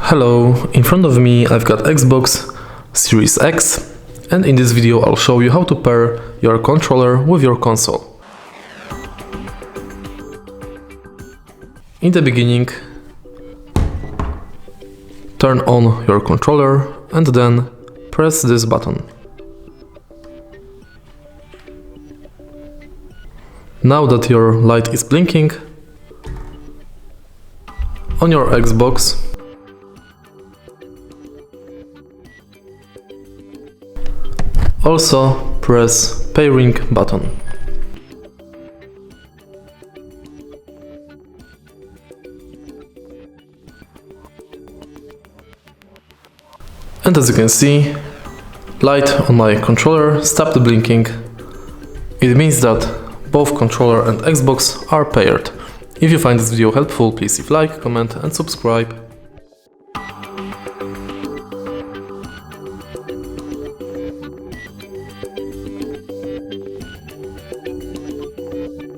Hello, in front of me I've got Xbox Series X, and in this video I'll show you how to pair your controller with your console. In the beginning, turn on your controller and then press this button. Now that your light is blinking on your Xbox, also press pairing button. And as you can see, light on my controller stopped blinking. It means that both controller and Xbox are paired. If you find this video helpful, please leave like, comment and subscribe.